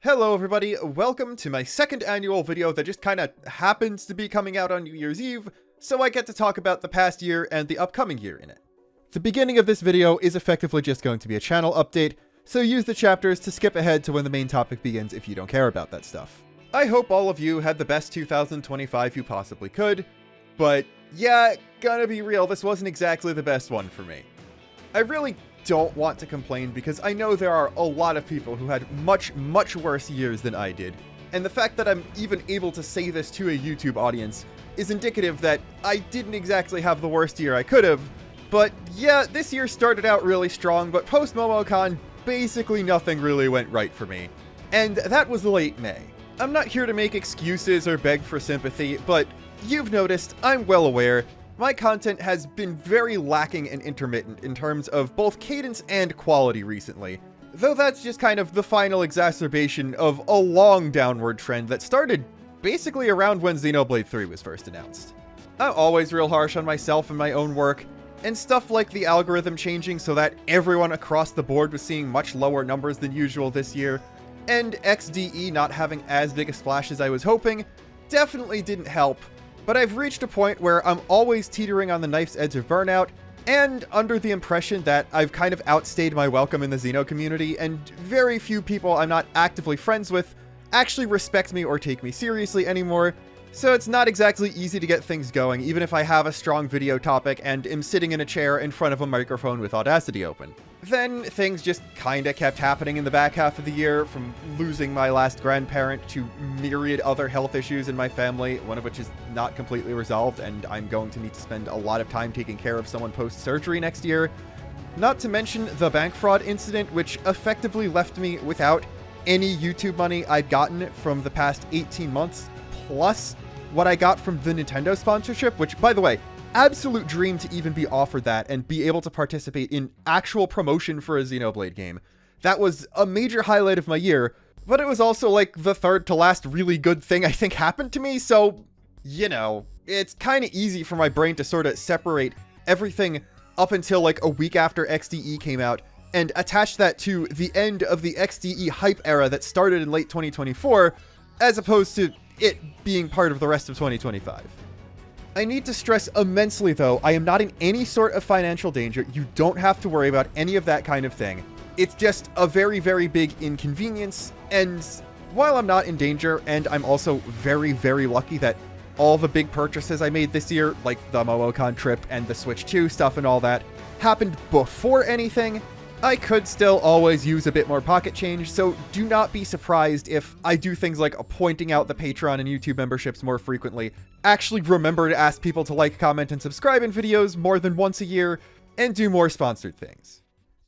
Hello everybody, welcome to my second annual video that just kinda happens to be coming out on New Year's Eve, so I get to talk about the past year and the upcoming year in it. The beginning of this video is effectively just going to be a channel update, so use the chapters to skip ahead to when the main topic begins if you don't care about that stuff. I hope all of you had the best 2025 you possibly could, but yeah, gonna be real, this wasn't exactly the best one for me. I really don't want to complain because I know there are a lot of people who had much worse years than I did, and the fact that I'm even able to say this to a YouTube audience is indicative that I didn't exactly have the worst year I could have. But yeah, this year started out really strong, but post-MomoCon, basically nothing really went right for me. And that was late May. I'm not here to make excuses or beg for sympathy, but you've noticed, I'm well aware, my content has been very lacking and intermittent in terms of both cadence and quality recently, though that's just kind of the final exacerbation of a long downward trend that started basically around when Xenoblade 3 was first announced. I'm always real harsh on myself and my own work, and stuff like the algorithm changing so that everyone across the board was seeing much lower numbers than usual this year, and XDE not having as big a splash as I was hoping, definitely didn't help. But I've reached a point where I'm always teetering on the knife's edge of burnout, and under the impression that I've kind of outstayed my welcome in the Xeno community, and very few people I'm not actively friends with actually respect me or take me seriously anymore, so it's not exactly easy to get things going, even if I have a strong video topic and am sitting in a chair in front of a microphone with Audacity open. Then things just kinda kept happening in the back half of the year, from losing my last grandparent to myriad other health issues in my family, one of which is not completely resolved, and I'm going to need to spend a lot of time taking care of someone post-surgery next year. Not to mention the bank fraud incident, which effectively left me without any YouTube money I'd gotten from the past 18 months, plus what I got from the Nintendo sponsorship, which, by the way, absolute dream to even be offered that and be able to participate in actual promotion for a Xenoblade game. That was a major highlight of my year, but it was also like the third to last really good thing I think happened to me, so, you know, it's kind of easy for my brain to sort of separate everything up until like a week after XDE came out and attach that to the end of the XDE hype era that started in late 2024, as opposed to it being part of the rest of 2025. I need to stress immensely though, I am not in any sort of financial danger. You don't have to worry about any of that kind of thing. It's just a very big inconvenience, and while I'm not in danger, and I'm also very lucky that all the big purchases I made this year, like the MomoCon trip and the Switch 2 stuff and all that, happened before anything, I could still always use a bit more pocket change, so do not be surprised if I do things like pointing out the Patreon and YouTube memberships more frequently, actually remember to ask people to like, comment, and subscribe in videos more than once a year, and do more sponsored things.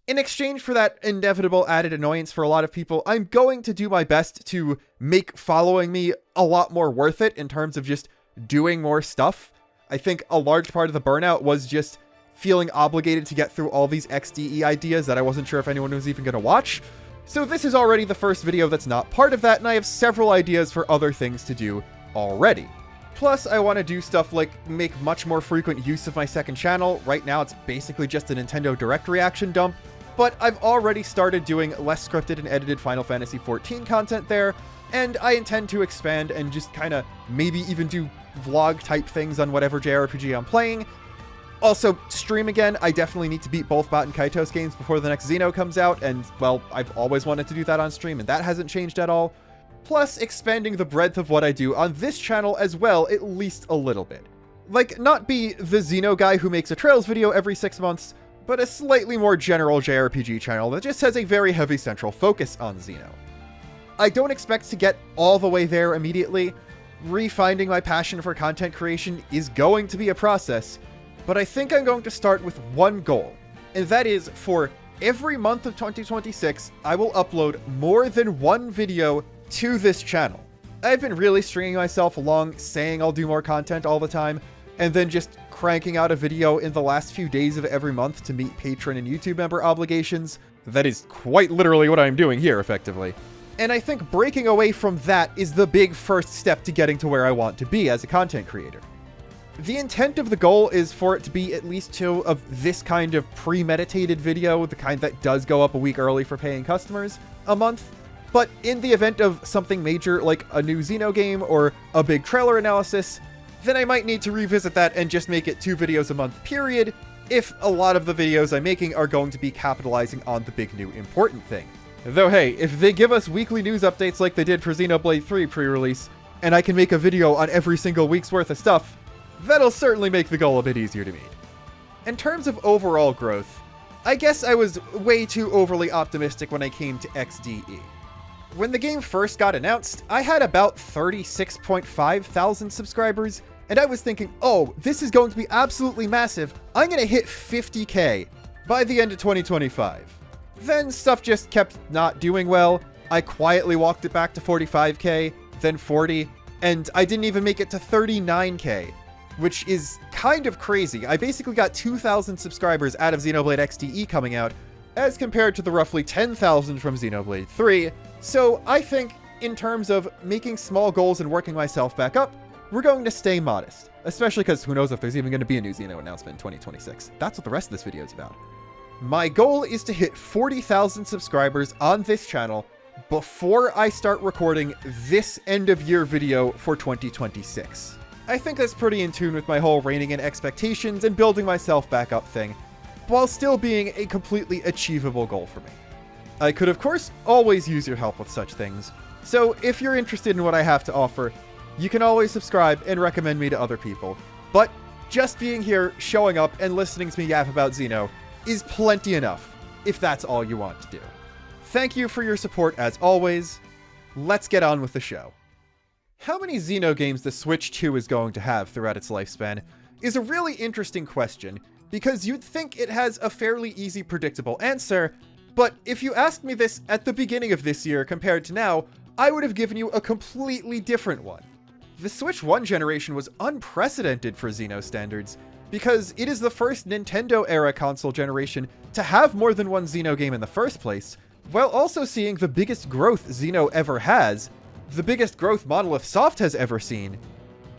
In exchange for that inevitable added annoyance for a lot of people, I'm going to do my best to make following me a lot more worth it in terms of just doing more stuff. I think a large part of the burnout was just feeling obligated to get through all these XDE ideas that I wasn't sure if anyone was even going to watch. So this is already the first video that's not part of that, and I have several ideas for other things to do already. Plus, I want to do stuff like make much more frequent use of my second channel. Right now, it's basically just a Nintendo Direct reaction dump, but I've already started doing less scripted and edited Final Fantasy XIV content there, and I intend to expand and just kind of maybe even do vlog type things on whatever JRPG I'm playing. Also, stream again. I definitely need to beat both Bot and Kaitos games before the next Xeno comes out, and, well, I've always wanted to do that on stream, and that hasn't changed at all. Plus, expanding the breadth of what I do on this channel as well, at least a little bit. Like, not be the Xeno guy who makes a Trails video every 6 months, but a slightly more general JRPG channel that just has a very heavy central focus on Xeno. I don't expect to get all the way there immediately. Refinding my passion for content creation is going to be a process, but I think I'm going to start with one goal, and that is for every month of 2026, I will upload more than one video to this channel. I've been really stringing myself along, saying I'll do more content all the time, and then just cranking out a video in the last few days of every month to meet patron and YouTube member obligations. That is quite literally what I'm doing here, effectively. And I think breaking away from that is the big first step to getting to where I want to be as a content creator. The intent of the goal is for it to be at least 2 of this kind of premeditated video, the kind that does go up a week early for paying customers, a month. But in the event of something major like a new Xeno game or a big trailer analysis, then I might need to revisit that and just make it 2 videos a month period, if a lot of the videos I'm making are going to be capitalizing on the big new important thing. Though hey, if they give us weekly news updates like they did for Xenoblade 3 pre-release, and I can make a video on every single week's worth of stuff, that'll certainly make the goal a bit easier to meet. In terms of overall growth, I guess I was way too overly optimistic when I came to XDE. When the game first got announced, I had about 36.5 thousand subscribers, and I was thinking, oh, this is going to be absolutely massive. I'm gonna hit 50k by the end of 2025. Then stuff just kept not doing well. I quietly walked it back to 45k, then 40, and I didn't even make it to 39k, which is kind of crazy. I basically got 2,000 subscribers out of Xenoblade XDE coming out, as compared to the roughly 10,000 from Xenoblade 3. So I think, in terms of making small goals and working myself back up, we're going to stay modest. Especially because who knows if there's even going to be a new Xeno announcement in 2026. That's what the rest of this video is about. My goal is to hit 40,000 subscribers on this channel before I start recording this end-of-year video for 2026. I think that's pretty in tune with my whole reining in expectations and building myself back up thing, while still being a completely achievable goal for me. I could, of course, always use your help with such things, so if you're interested in what I have to offer, you can always subscribe and recommend me to other people. But just being here, showing up, and listening to me yap about Xeno is plenty enough, if that's all you want to do. Thank you for your support as always. Let's get on with the show. How many Xeno games the Switch 2 is going to have throughout its lifespan is a really interesting question, because you'd think it has a fairly easy, predictable answer, but if you asked me this at the beginning of this year compared to now, I would have given you a completely different one. The Switch 1 generation was unprecedented for Xeno standards, because it is the first Nintendo-era console generation to have more than one Xeno game in the first place, while also seeing the biggest growth Xeno ever has, the biggest growth Monolithsoft has ever seen,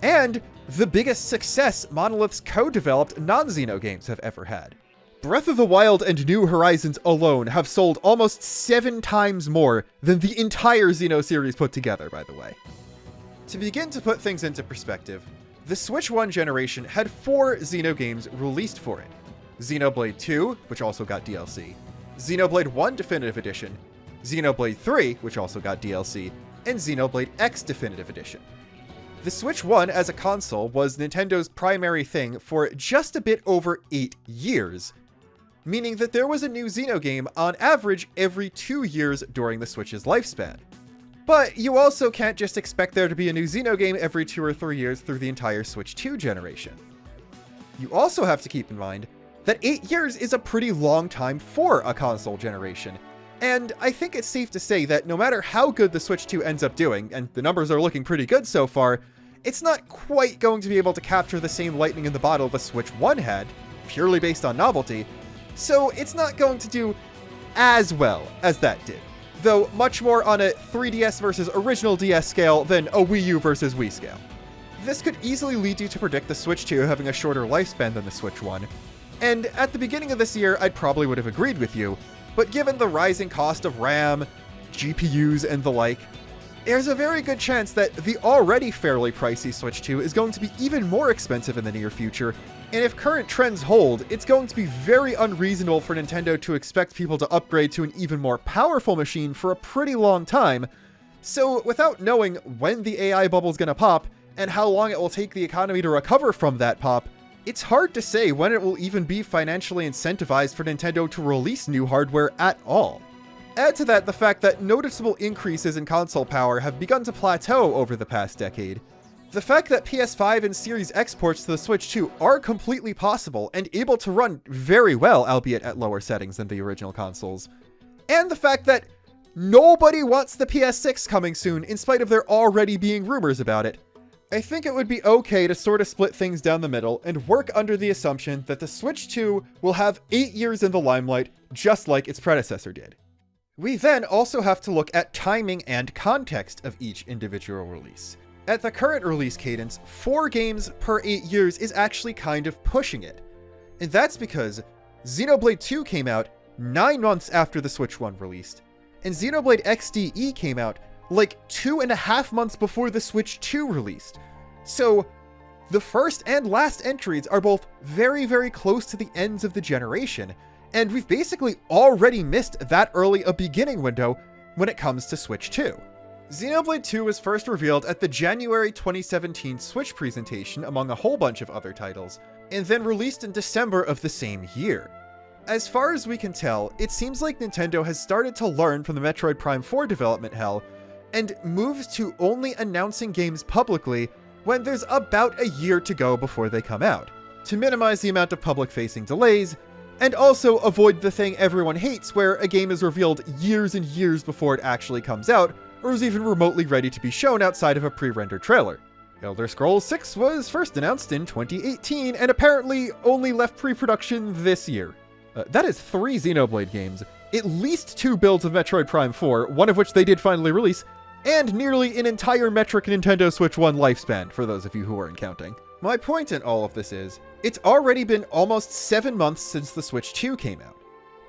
and the biggest success Monolith's co-developed non-Xeno games have ever had. Breath of the Wild and New Horizons alone have sold almost 7 times more than the entire Xeno series put together, by the way. To begin to put things into perspective, the Switch 1 generation had 4 Xeno games released for it. Xenoblade 2, which also got DLC, Xenoblade 1 Definitive Edition, Xenoblade 3, which also got DLC, and Xenoblade X Definitive Edition. The Switch 1 as a console was Nintendo's primary thing for just a bit over 8 years, meaning that there was a new Xeno game on average every 2 years during the Switch's lifespan. But you also can't just expect there to be a new Xeno game every 2 or 3 years through the entire Switch 2 generation. You also have to keep in mind that 8 years is a pretty long time for a console generation, and I think it's safe to say that no matter how good the Switch 2 ends up doing, and the numbers are looking pretty good so far, it's not quite going to be able to capture the same lightning in the bottle the Switch 1 had, purely based on novelty, so it's not going to do as well as that did, though much more on a 3DS versus original DS scale than a Wii U versus Wii scale. This could easily lead you to predict the Switch 2 having a shorter lifespan than the Switch 1, and at the beginning of this year I probably would have agreed with you, but given the rising cost of RAM, GPUs, and the like, there's a very good chance that the already fairly pricey Switch 2 is going to be even more expensive in the near future, and if current trends hold, it's going to be very unreasonable for Nintendo to expect people to upgrade to an even more powerful machine for a pretty long time. So without knowing when the AI bubble's gonna pop, and how long it will take the economy to recover from that pop, it's hard to say when it will even be financially incentivized for Nintendo to release new hardware at all. Add to that the fact that noticeable increases in console power have begun to plateau over the past decade. The fact that PS5 and Series X ports to the Switch 2 are completely possible and able to run very well, albeit at lower settings than the original consoles. And the fact that nobody wants the PS6 coming soon in spite of there already being rumors about it. I think it would be okay to sort of split things down the middle and work under the assumption that the Switch 2 will have 8 years in the limelight, just like its predecessor did. We then also have to look at timing and context of each individual release. At the current release cadence, 4 games per 8 years is actually kind of pushing it. And that's because Xenoblade 2 came out 9 months after the Switch 1 released, and Xenoblade XDE came out like 2.5 months before the Switch 2 released. So the first and last entries are both very, very close to the ends of the generation, and we've basically already missed that early a beginning window when it comes to Switch 2. Xenoblade 2 was first revealed at the January 2017 Switch presentation among a whole bunch of other titles, and then released in December of the same year. As far as we can tell, it seems like Nintendo has started to learn from the Metroid Prime 4 development hell, and moves to only announcing games publicly when there's about a year to go before they come out, to minimize the amount of public-facing delays, and also avoid the thing everyone hates where a game is revealed years and years before it actually comes out, or is even remotely ready to be shown outside of a pre-rendered trailer. Elder Scrolls 6 was first announced in 2018, and apparently only left pre-production this year. That is 3 Xenoblade games, at least 2 builds of Metroid Prime 4, one of which they did finally release, and nearly an entire metric Nintendo Switch 1 lifespan, for those of you who weren't counting. My point in all of this is, it's already been almost 7 months since the Switch 2 came out.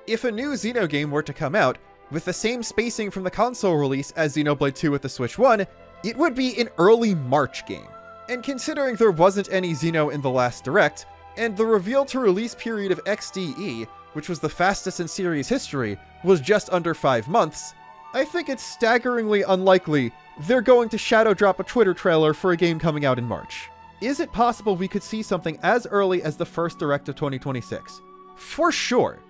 If a new Xeno game were to come out, with the same spacing from the console release as Xenoblade 2 with the Switch 1, it would be an early March game. And considering there wasn't any Xeno in the last Direct, and the reveal to release period of XDE, which was the fastest in series history, was just under 5 months, I think it's staggeringly unlikely they're going to shadow drop a Twitter trailer for a game coming out in March. Is it possible we could see something as early as the first Direct of 2026? For sure,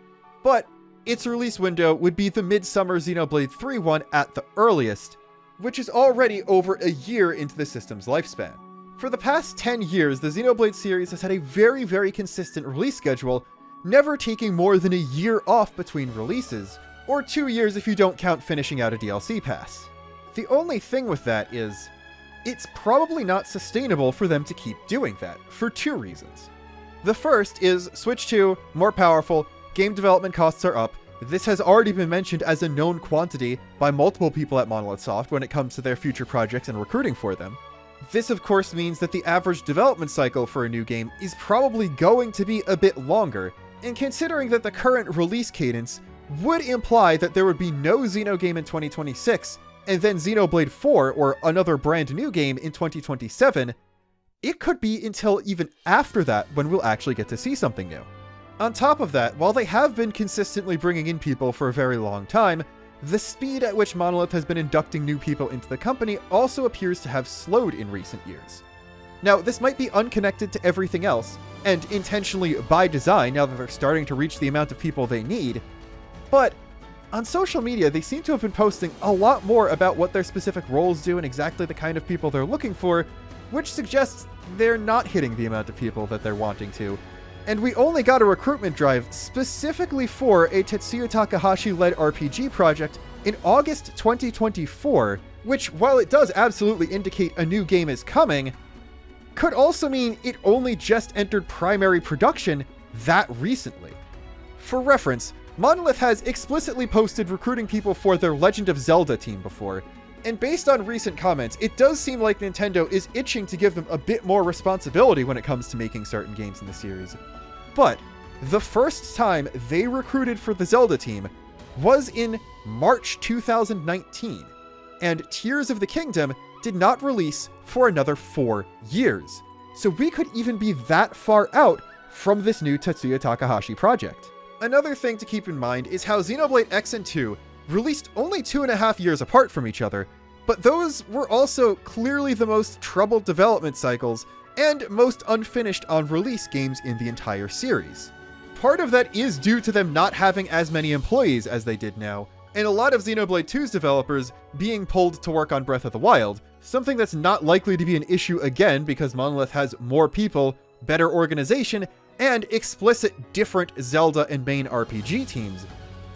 but its release window would be the midsummer Xenoblade 3 one at the earliest, which is already over a year into the system's lifespan. For the past 10 years, the Xenoblade series has had a very, very consistent release schedule, never taking more than a year off between releases, or 2 years if you don't count finishing out a DLC pass. The only thing with that is, it's probably not sustainable for them to keep doing that, for 2 reasons. The first is Switch 2, more powerful, game development costs are up. This has already been mentioned as a known quantity by multiple people at Monolithsoft when it comes to their future projects and recruiting for them. This of course means that the average development cycle for a new game is probably going to be a bit longer, and considering that the current release cadence would imply that there would be no Xeno game in 2026, and then Xenoblade 4 or another brand new game in 2027, it could be until even after that when we'll actually get to see something new. On top of that, while they have been consistently bringing in people for a very long time, the speed at which Monolith has been inducting new people into the company also appears to have slowed in recent years. Now, this might be unconnected to everything else, and intentionally by design now that they're starting to reach the amount of people they need, but on social media they seem to have been posting a lot more about what their specific roles do and exactly the kind of people they're looking for, which suggests they're not hitting the amount of people that they're wanting to. And we only got a recruitment drive specifically for a Tetsuya Takahashi-led RPG project in August 2024, which, while it does absolutely indicate a new game is coming, could also mean it only just entered primary production that recently. For reference, Monolith has explicitly posted recruiting people for their Legend of Zelda team before, and based on recent comments, it does seem like Nintendo is itching to give them a bit more responsibility when it comes to making certain games in the series. But the first time they recruited for the Zelda team was in March 2019, and Tears of the Kingdom did not release for another 4 years. So we could even be that far out from this new Tetsuya Takahashi project. Another thing to keep in mind is how Xenoblade X and 2 released only 2.5 years apart from each other, but those were also clearly the most troubled development cycles and most unfinished on release games in the entire series. Part of that is due to them not having as many employees as they did now, and a lot of Xenoblade 2's developers being pulled to work on Breath of the Wild, something that's not likely to be an issue again because Monolith has more people, better organization, and explicit different Zelda and main RPG teams.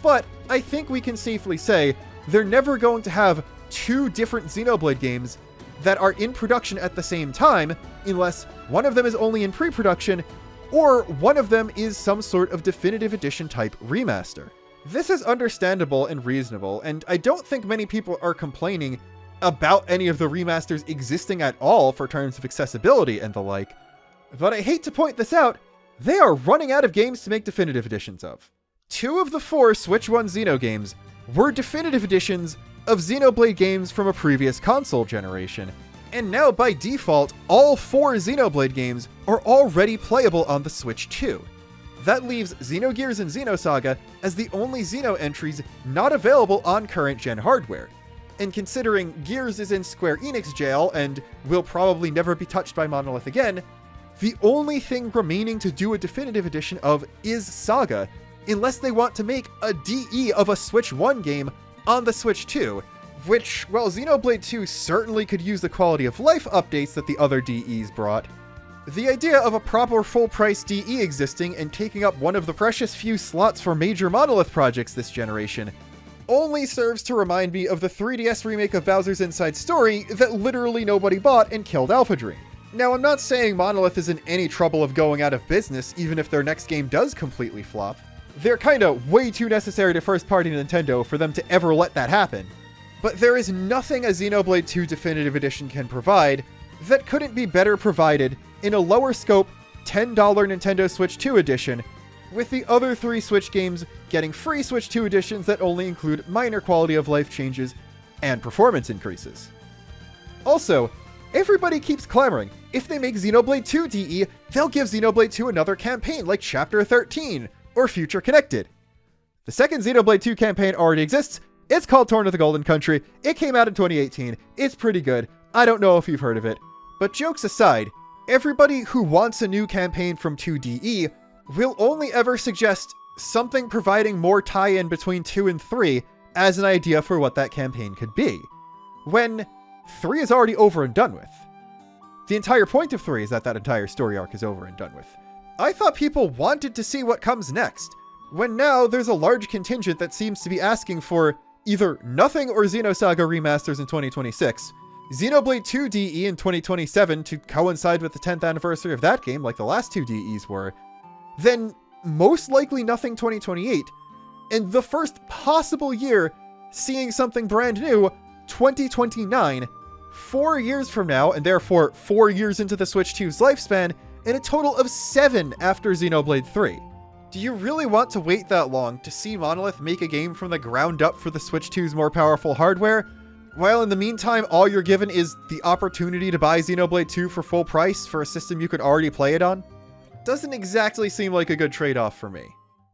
But I think we can safely say they're never going to have 2 different Xenoblade games that are in production at the same time, unless one of them is only in pre-production, or one of them is some sort of definitive edition type remaster. This is understandable and reasonable, and I don't think many people are complaining about any of the remasters existing at all for terms of accessibility and the like. But I hate to point this out, they are running out of games to make definitive editions of. 2 of the 4 Switch 1 Xeno games were definitive editions of Xenoblade games from a previous console generation, and now by default, all 4 Xenoblade games are already playable on the Switch 2. That leaves Xenogears and Xenosaga as the only Xeno entries not available on current-gen hardware. And considering Gears is in Square Enix jail and will probably never be touched by Monolith again, the only thing remaining to do a definitive edition of is Saga, unless they want to make a DE of a Switch 1 game on the Switch 2, which, while Xenoblade 2 certainly could use the quality of life updates that the other DEs brought, the idea of a proper full-price DE existing and taking up one of the precious few slots for major Monolith projects this generation only serves to remind me of the 3DS remake of Bowser's Inside Story that literally nobody bought and killed Alpha Dream. Now, I'm not saying Monolith is in any trouble of going out of business even if their next game does completely flop. They're kinda way too necessary to first-party Nintendo for them to ever let that happen. But there is nothing a Xenoblade 2 Definitive Edition can provide that couldn't be better provided in a lower scope $10 Nintendo Switch 2 edition, with the other 3 Switch games getting free Switch 2 editions that only include minor quality of life changes and performance increases. Also, everybody keeps clamoring, if they make Xenoblade 2 DE, they'll give Xenoblade 2 another campaign like Chapter 13 or Future Connected. The second Xenoblade 2 campaign already exists. It's called Torn of the Golden Country. It came out in 2018. It's pretty good. I don't know if you've heard of it. But jokes aside, everybody who wants a new campaign from 2DE will only ever suggest something providing more tie-in between 2 and 3 as an idea for what that campaign could be, when 3 is already over and done with. The entire point of 3 is that that entire story arc is over and done with. I thought people wanted to see what comes next, when now there's a large contingent that seems to be asking for either nothing or Xenosaga remasters in 2026, Xenoblade 2 DE in 2027 to coincide with the 10th anniversary of that game like the last 2 DEs were, then most likely nothing 2028, and the first possible year seeing something brand new, 2029, 4 years from now, and therefore 4 years into the Switch 2's lifespan, and a total of 7 after Xenoblade 3. Do you really want to wait that long to see Monolith make a game from the ground up for the Switch 2's more powerful hardware, while in the meantime all you're given is the opportunity to buy Xenoblade 2 for full price for a system you could already play it on? Doesn't exactly seem like a good trade-off for me.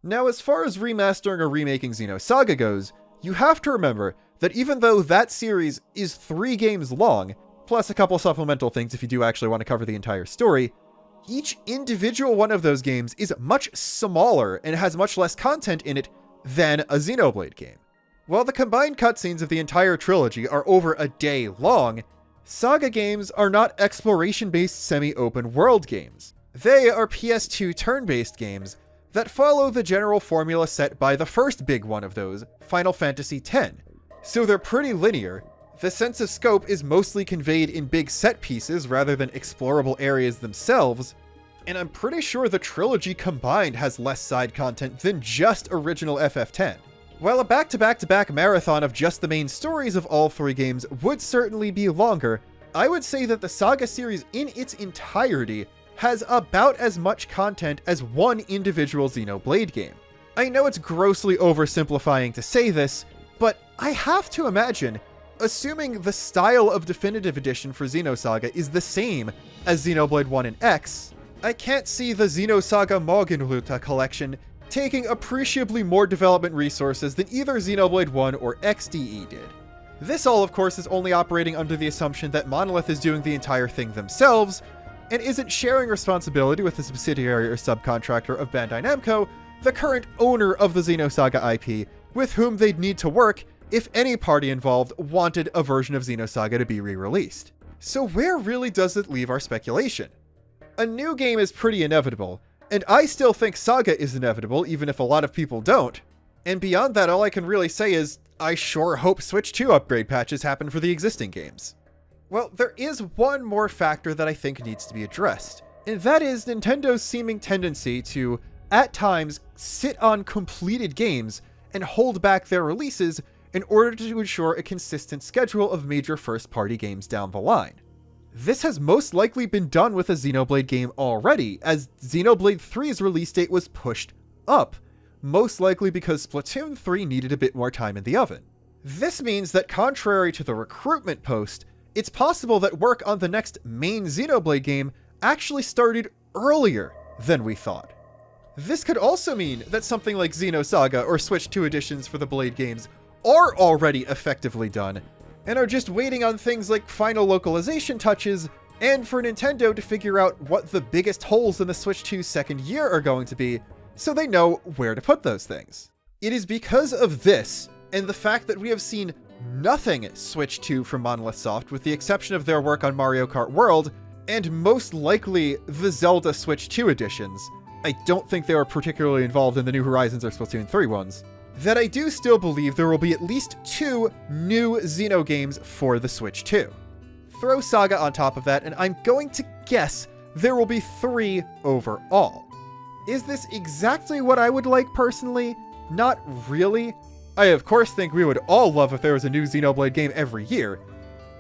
Now, as far as remastering or remaking Xenosaga goes, you have to remember that even though that series is 3 games long, plus a couple supplemental things if you do actually want to cover the entire story, each individual one of those games is much smaller and has much less content in it than a Xenoblade game. While the combined cutscenes of the entire trilogy are over a day long, Saga games are not exploration-based semi-open world games. They are PS2 turn-based games that follow the general formula set by the first big one of those, Final Fantasy X. So they're pretty linear. The sense of scope is mostly conveyed in big set pieces rather than explorable areas themselves, and I'm pretty sure the trilogy combined has less side content than just original FF10. While a back-to-back-to-back marathon of just the main stories of all 3 games would certainly be longer, I would say that the Saga series in its entirety has about as much content as one individual Xenoblade game. I know it's grossly oversimplifying to say this, but I have to imagine, assuming the style of Definitive Edition for Xenosaga is the same as Xenoblade 1 and X, I can't see the Xenosaga Morgenluta collection taking appreciably more development resources than either Xenoblade 1 or XDE did. This all, of course, is only operating under the assumption that Monolith is doing the entire thing themselves, and isn't sharing responsibility with the subsidiary or subcontractor of Bandai Namco, the current owner of the Xenosaga IP, with whom they'd need to work if any party involved wanted a version of Xenosaga to be re-released. So where really does it leave our speculation? A new game is pretty inevitable, and I still think Saga is inevitable, even if a lot of people don't. And beyond that, all I can really say is, I sure hope Switch 2 upgrade patches happen for the existing games. Well, there is one more factor that I think needs to be addressed, and that is Nintendo's seeming tendency to, at times, sit on completed games and hold back their releases in order to ensure a consistent schedule of major first-party games down the line. This has most likely been done with a Xenoblade game already, as Xenoblade 3's release date was pushed up, most likely because Splatoon 3 needed a bit more time in the oven. This means that contrary to the recruitment post, it's possible that work on the next main Xenoblade game actually started earlier than we thought. This could also mean that something like Xenosaga or Switch 2 editions for the Blade games are already effectively done, and are just waiting on things like final localization touches and for Nintendo to figure out what the biggest holes in the Switch 2's second year are going to be, so they know where to put those things. It is because of this, and the fact that we have seen nothing Switch 2 from Monolithsoft with the exception of their work on Mario Kart World, and most likely the Zelda Switch 2 editions. I don't think they were particularly involved in the New Horizons or Splatoon 3 ones, that I do still believe there will be at least 2 new Xeno games for the Switch 2. Throw Saga on top of that, and I'm going to guess there will be 3 overall. Is this exactly what I would like personally? Not really. I of course think we would all love if there was a new Xenoblade game every year,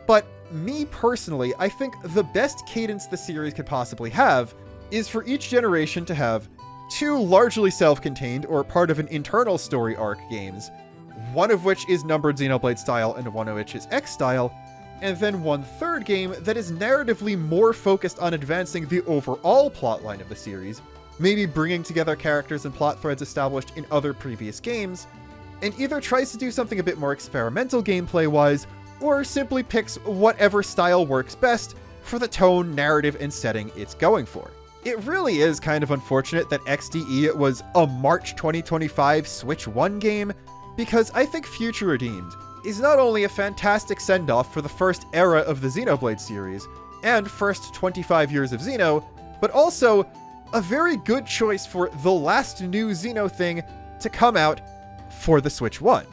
but me personally, I think the best cadence the series could possibly have is for each generation to have 2 largely self-contained or part of an internal story arc games, one of which is numbered Xenoblade style and one of which is X style, and then 1 third game that is narratively more focused on advancing the overall plotline of the series, maybe bringing together characters and plot threads established in other previous games, and either tries to do something a bit more experimental gameplay-wise, or simply picks whatever style works best for the tone, narrative, and setting it's going for. It really is kind of unfortunate that XDE was a March 2025 Switch 1 game, because I think Future Redeemed is not only a fantastic send-off for the first era of the Xenoblade series, and first 25 years of Xeno, but also a very good choice for the last new Xeno thing to come out for the Switch 1.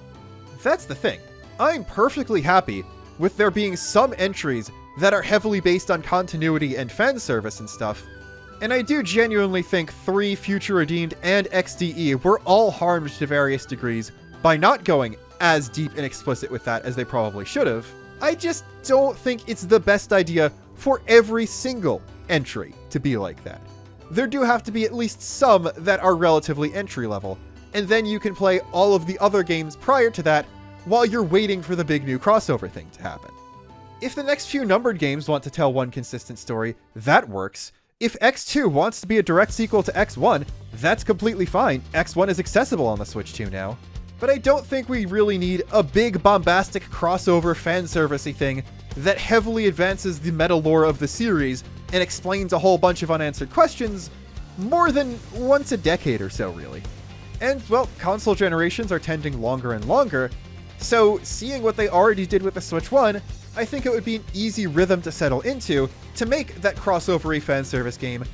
That's the thing. I'm perfectly happy with there being some entries that are heavily based on continuity and fan service and stuff, and I do genuinely think 3, Future Redeemed, and XDE were all harmed to various degrees by not going as deep and explicit with that as they probably should have. I just don't think it's the best idea for every single entry to be like that. There do have to be at least some that are relatively entry level, and then you can play all of the other games prior to that while you're waiting for the big new crossover thing to happen. If the next few numbered games want to tell one consistent story, that works. If X2 wants to be a direct sequel to X1, that's completely fine. X1 is accessible on the Switch 2 now. But I don't think we really need a big bombastic crossover fan servicey thing that heavily advances the meta lore of the series and explains a whole bunch of unanswered questions more than once a decade or so, really. And, well, console generations are tending longer and longer, so seeing what they already did with the Switch 1, I think it would be an easy rhythm to settle into to make that crossover-y fan service game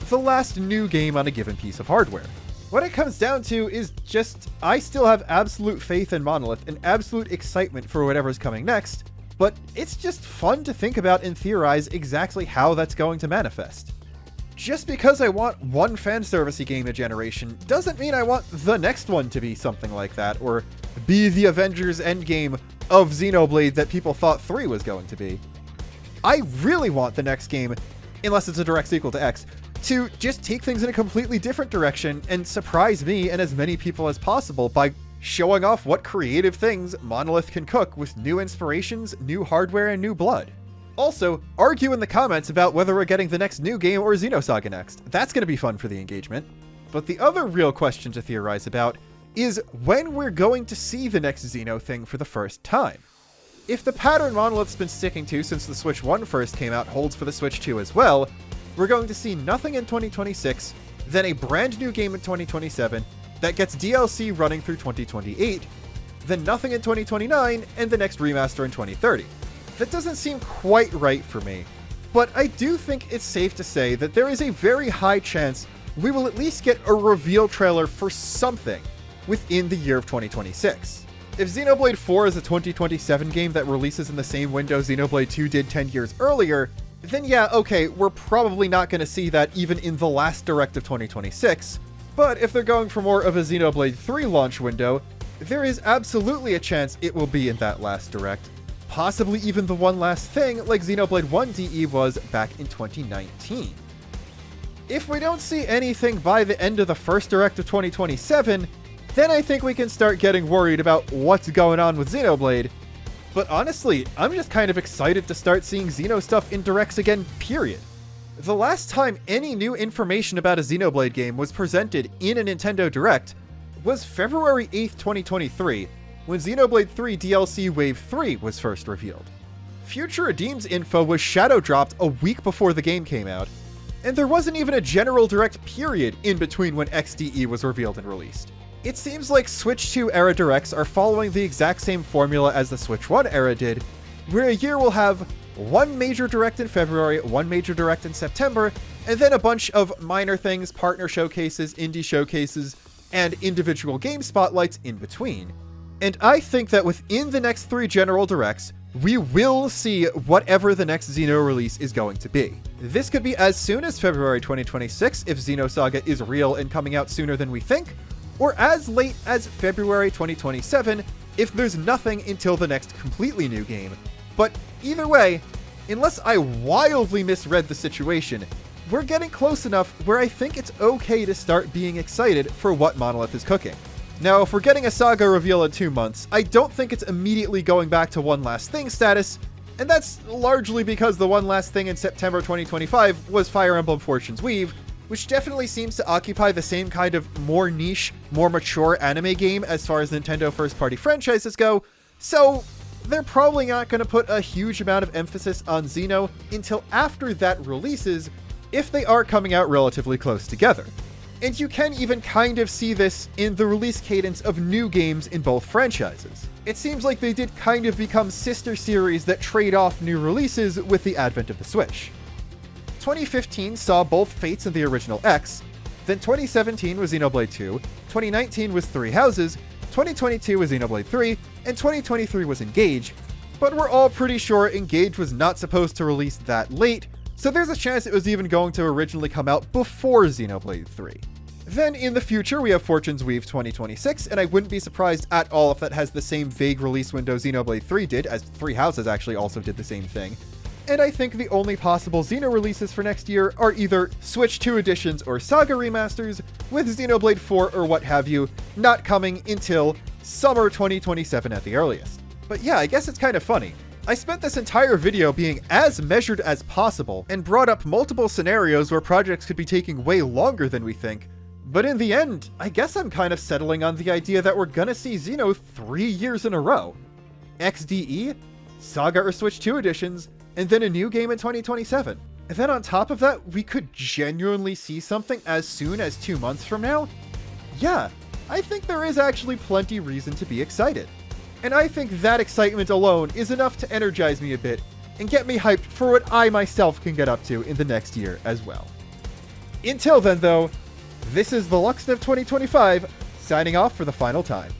the last new game on a given piece of hardware. What it comes down to is just, I still have absolute faith in Monolith and absolute excitement for whatever's coming next, but it's just fun to think about and theorize exactly how that's going to manifest. Just because I want one fan servicey game a generation doesn't mean I want the next one to be something like that, or be the Avengers Endgame of Xenoblade that people thought 3 was going to be. I really want the next game, unless it's a direct sequel to X, to just take things in a completely different direction and surprise me and as many people as possible by showing off what creative things Monolith can cook with new inspirations, new hardware, and new blood. Also, argue in the comments about whether we're getting the next new game or Xenosaga next. That's going to be fun for the engagement. But the other real question to theorize about is when we're going to see the next Xeno thing for the first time. If the pattern Monolith's been sticking to since the Switch 1 first came out holds for the Switch 2 as well, we're going to see nothing in 2026, then a brand new game in 2027 that gets DLC running through 2028, then nothing in 2029, and the next remaster in 2030. That doesn't seem quite right for me, but I do think it's safe to say that there is a very high chance we will at least get a reveal trailer for something within the year of 2026. If Xenoblade 4 is a 2027 game that releases in the same window Xenoblade 2 did 10 years earlier, then yeah, okay, we're probably not going to see that even in the last direct of 2026, but if they're going for more of a Xenoblade 3 launch window, there is absolutely a chance it will be in that last direct, possibly even the one last thing like Xenoblade 1 DE was back in 2019. If we don't see anything by the end of the first direct of 2027, then I think we can start getting worried about what's going on with Xenoblade. But honestly, I'm just kind of excited to start seeing Xeno stuff in directs again, period. The last time any new information about a Xenoblade game was presented in a Nintendo Direct was February 8th, 2023, when Xenoblade 3 DLC Wave 3 was first revealed. Future Redeem's info was shadow dropped a week before the game came out, and there wasn't even a general Direct period in between when XDE was revealed and released. It seems like Switch 2 era Directs are following the exact same formula as the Switch 1 era did, where a year will have one major Direct in February, one major Direct in September, and then a bunch of minor things, partner showcases, indie showcases, and individual game spotlights in between. And I think that within the next 3 general Directs, we will see whatever the next Xeno release is going to be. This could be as soon as February 2026 if Xenosaga is real and coming out sooner than we think, or as late as February 2027 if there's nothing until the next completely new game. But either way, unless I wildly misread the situation, we're getting close enough where I think it's okay to start being excited for what Monolith is cooking. Now, if we're getting a Saga reveal in 2 months, I don't think it's immediately going back to One Last Thing status, and that's largely because the One Last Thing in September 2025 was Fire Emblem Fortune's Weave, which definitely seems to occupy the same kind of more niche, more mature anime game as far as Nintendo first-party franchises go, so they're probably not going to put a huge amount of emphasis on Xeno until after that releases, if they are coming out relatively close together. And you can even kind of see this in the release cadence of new games in both franchises. It seems like they did kind of become sister series that trade off new releases with the advent of the Switch. 2015 saw both Fates and the original X, then 2017 was Xenoblade 2, 2019 was Three Houses, 2022 was Xenoblade 3, and 2023 was Engage, but we're all pretty sure Engage was not supposed to release that late, so there's a chance it was even going to originally come out before Xenoblade 3. Then in the future we have Fortune's Weave 2026, and I wouldn't be surprised at all if that has the same vague release window Xenoblade 3 did, as Three Houses actually also did the same thing. And I think the only possible Xeno releases for next year are either Switch 2 editions or Saga remasters, with Xenoblade 4 or what have you not coming until summer 2027 at the earliest. But yeah, I guess it's kind of funny. I spent this entire video being as measured as possible and brought up multiple scenarios where projects could be taking way longer than we think, but in the end, I guess I'm kind of settling on the idea that we're gonna see Xeno 3 years in a row. XDE, Saga or Switch 2 editions, and then a new game in 2027. And then on top of that, we could genuinely see something as soon as 2 months from now? Yeah, I think there is actually plenty reason to be excited. And I think that excitement alone is enough to energize me a bit and get me hyped for what I myself can get up to in the next year as well. Until then though, this is the Luxnev 2025, signing off for the final time.